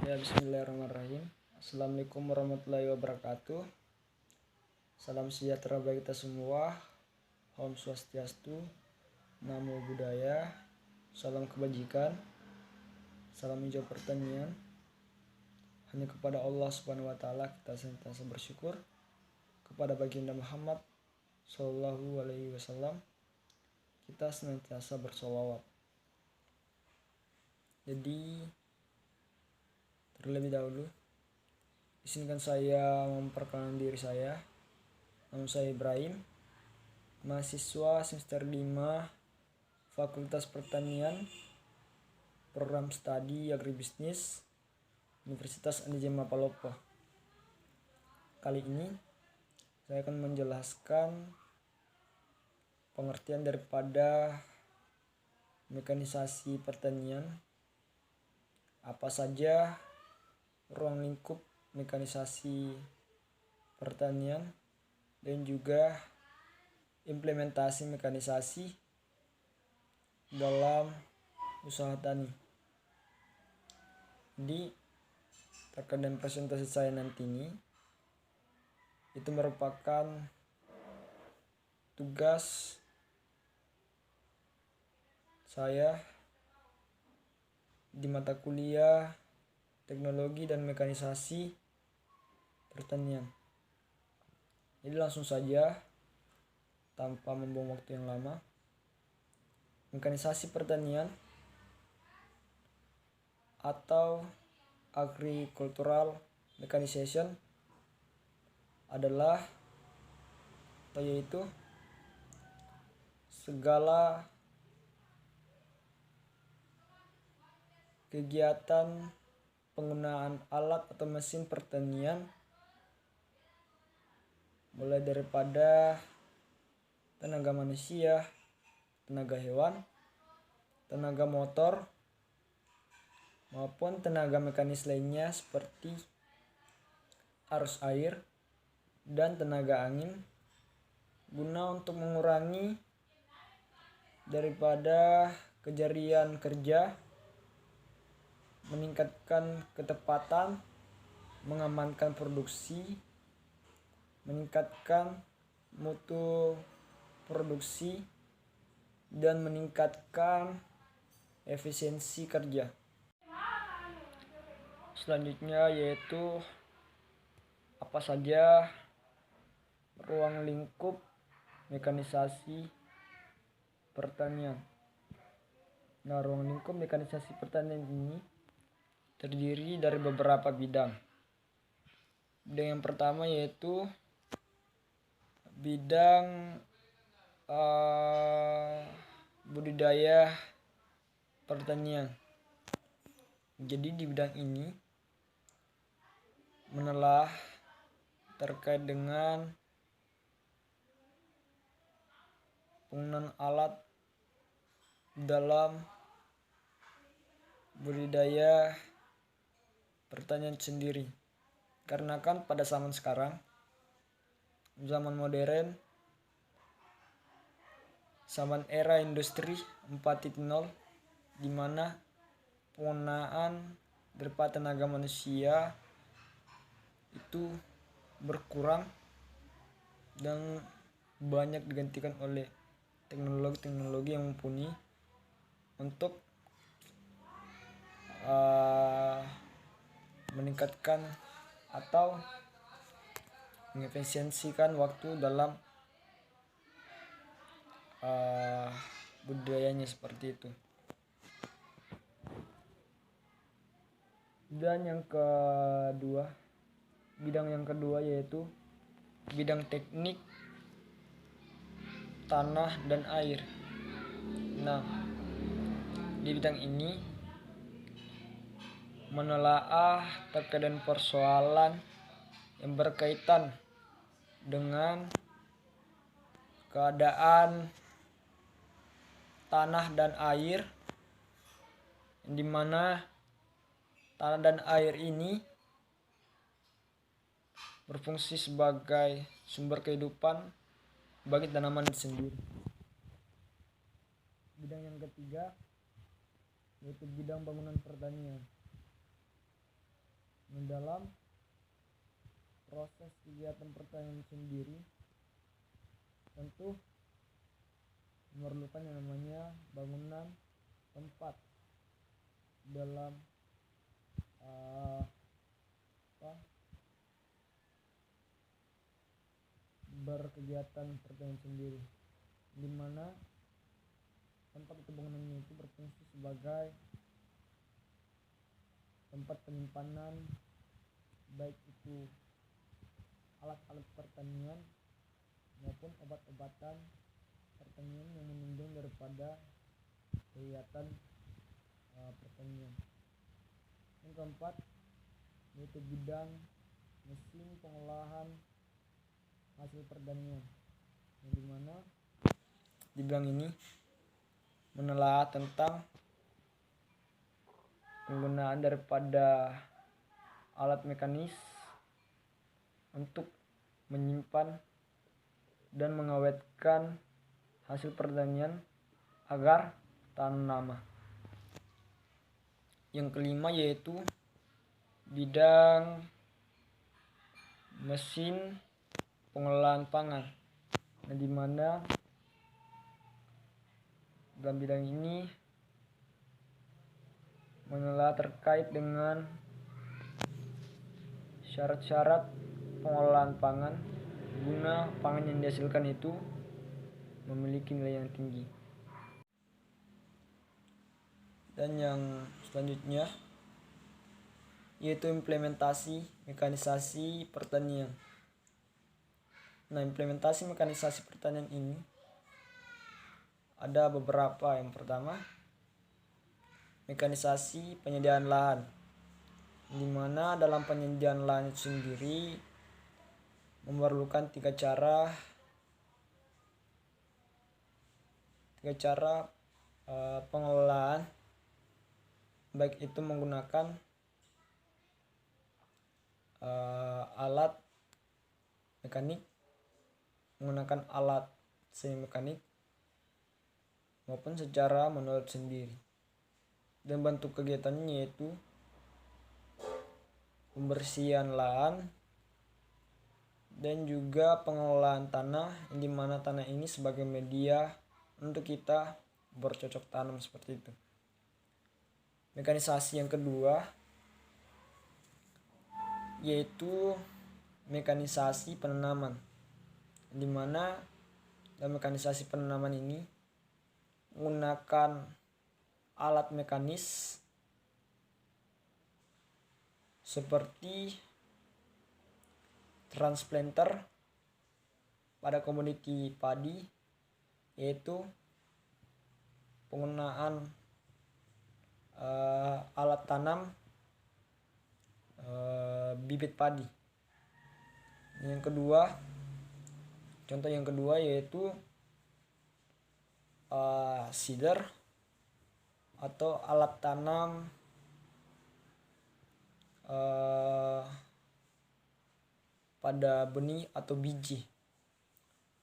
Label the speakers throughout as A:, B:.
A: Ya, bismillahirrahmanirrahim. Assalamualaikum warahmatullahi wabarakatuh. Salam sejahtera bagi kita semua. Om Swastiastu, Namo Buddhaya, salam kebajikan, salam hijau pertanian. Hanya kepada Allah Subhanahu wa taala kita senantiasa bersyukur, kepada baginda Muhammad Shallallahu alaihi wasallam kita senantiasa bersolawat. Jadi terlebih dahulu, izinkan saya memperkenalkan diri saya. Nama saya Ibrahim, mahasiswa semester 5 Fakultas Pertanian, Program Studi Agribisnis, Universitas Andi Jema Palopo. Kali ini saya akan menjelaskan pengertian daripada mekanisasi pertanian, apa saja ruang lingkup mekanisasi pertanian, dan juga implementasi mekanisasi dalam usaha tani. Jadi terkait dengan presentasi saya nanti ini, itu merupakan tugas saya di mata kuliah Teknologi dan Mekanisasi Pertanian. Jadi langsung saja tanpa membuang waktu yang lama. Mekanisasi pertanian atau agricultural mechanization adalah yaitu segala kegiatan penggunaan alat atau mesin pertanian, mulai daripada tenaga manusia, tenaga hewan, tenaga motor, maupun tenaga mekanis lainnya seperti arus air dan tenaga angin, guna untuk mengurangi daripada kejarian kerja, meningkatkan ketepatan, mengamankan produksi, meningkatkan mutu produksi, dan meningkatkan efisiensi kerja. Selanjutnya yaitu apa saja ruang lingkup mekanisasi pertanian. Nah, ruang lingkup mekanisasi pertanian ini terdiri dari beberapa bidang. Bidang yang pertama yaitu bidang budidaya pertanian. Jadi di bidang ini menelah terkait dengan penggunaan alat dalam budidaya pertanian sendiri. Karena kan pada zaman sekarang, zaman modern, zaman era industri 4.0, di mana penggunaan daripada tenaga manusia itu berkurang dan banyak digantikan oleh teknologi-teknologi yang mumpuni untuk meningkatkan atau mengefisiensikan waktu dalam budidayanya seperti itu. Dan bidang yang kedua yaitu bidang teknik tanah dan air. Nah, di bidang ini menelaah terkait dengan persoalan yang berkaitan dengan keadaan tanah dan air, di mana tanah dan air ini berfungsi sebagai sumber kehidupan bagi tanaman itu sendiri. Bidang yang ketiga yaitu bidang bangunan pertanian. Dalam proses kegiatan pertanian sendiri tentu memerlukan yang namanya bangunan tempat dalam berkegiatan pertanian sendiri, di mana tempat itu bangunannya itu berfungsi sebagai tempat penyimpanan baik itu alat-alat pertanian maupun obat-obatan pertanian yang menunjang daripada kegiatan pertanian. Yang keempat yaitu bidang mesin pengolahan hasil pertanian, yang dimana di bidang ini menelaah tentang penggunaan daripada alat mekanis untuk menyimpan dan mengawetkan hasil pertanian agar tahan lama. Yang kelima yaitu bidang mesin pengolahan pangan, di mana dalam bidang ini menelaah terkait dengan syarat-syarat pengolahan pangan guna pangan yang dihasilkan itu memiliki nilai yang tinggi. Dan yang selanjutnya yaitu implementasi mekanisasi pertanian. Nah, implementasi mekanisasi pertanian ini ada beberapa. Yang pertama, mekanisasi penyediaan lahan, di mana dalam penyediaan lahan itu sendiri memerlukan tiga cara pengelolaan, baik itu menggunakan alat mekanik, menggunakan alat semi mekanik, maupun secara manual sendiri. Dan bentuk kegiatannya yaitu pembersihan lahan dan juga pengelolaan tanah, di mana tanah ini sebagai media untuk kita bercocok tanam seperti itu. Mekanisasi yang kedua yaitu mekanisasi penanaman, di mana dalam mekanisasi penanaman ini menggunakan alat mekanis seperti transplanter pada komoditi padi, yaitu penggunaan alat tanam bibit padi. Contoh yang kedua yaitu seeder atau alat tanam pada benih atau biji,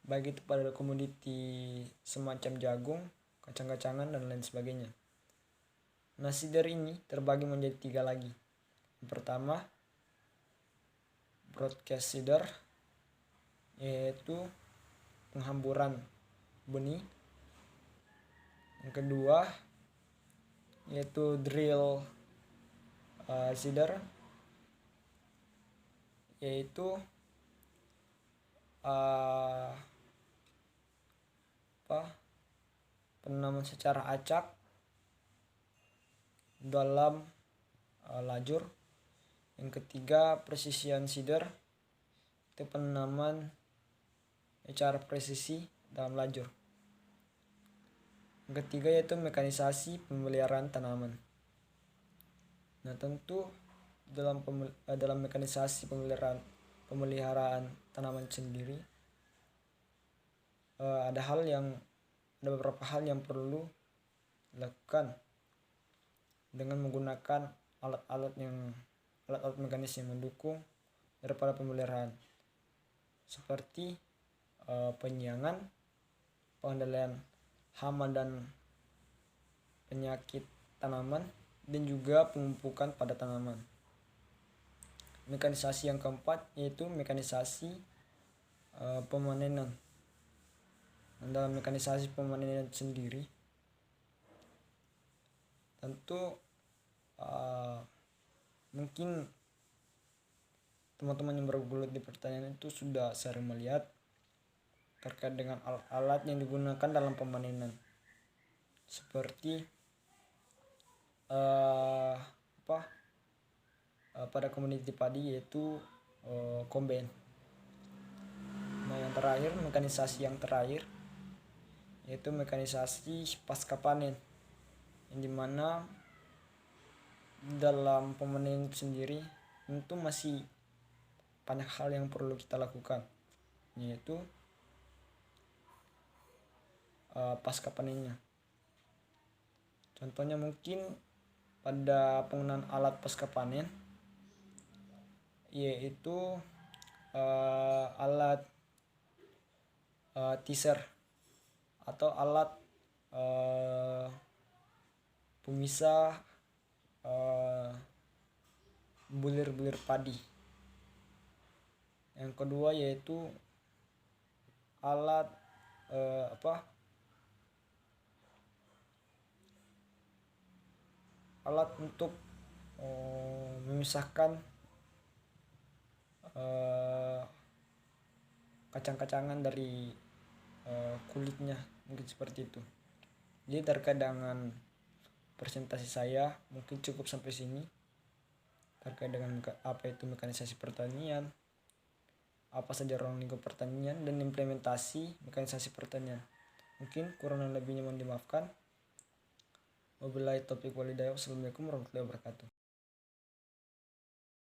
A: baik itu pada komoditi semacam jagung, kacang-kacangan, dan lain sebagainya. Nah, seeder ini terbagi menjadi tiga lagi. Yang pertama, broadcast seeder, yaitu penghamburan benih. Yang kedua yaitu drill seeder, yaitu penanaman secara acak dalam lajur. Yang ketiga, precision seeder, itu penanaman secara presisi dalam lajur. Yang ketiga yaitu mekanisasi pemeliharaan tanaman. Nah, tentu dalam mekanisasi pemeliharaan tanaman sendiri ada beberapa hal yang perlu dilakukan dengan menggunakan alat-alat mekanis yang mendukung daripada pemeliharaan, seperti penyiangan, pengendalian hama dan penyakit tanaman, dan juga pemupukan pada tanaman. mekanisasi yang keempat yaitu mekanisasi pemanenan. Dan dalam mekanisasi pemanenan sendiri tentu mungkin teman-teman yang bergelut di pertanian itu sudah sering melihat terkait dengan alat-alat yang digunakan dalam pemanenan, seperti pada komoditi padi yaitu combine. Nah, yang terakhir, mekanisasi yang terakhir yaitu mekanisasi pasca panen, yang dimana dalam pemanenan sendiri tentu masih banyak hal yang perlu kita lakukan, yaitu pasca panennya. Contohnya mungkin pada penggunaan alat pasca panen, yaitu alat teaser atau alat pemisah bulir-bulir padi. Yang kedua yaitu alat alat untuk memisahkan kacang-kacangan dari kulitnya, mungkin seperti itu. Jadi terkait dengan presentasi saya mungkin cukup sampai sini terkait dengan apa itu mekanisasi pertanian, apa saja ruang lingkup pertanian, dan implementasi mekanisasi pertanian. Mungkin kurang dan lebihnya mohon dimaafkan. Wabillahi taufiq walhidayah. Wassalamualaikum warahmatullahi wabarakatuh.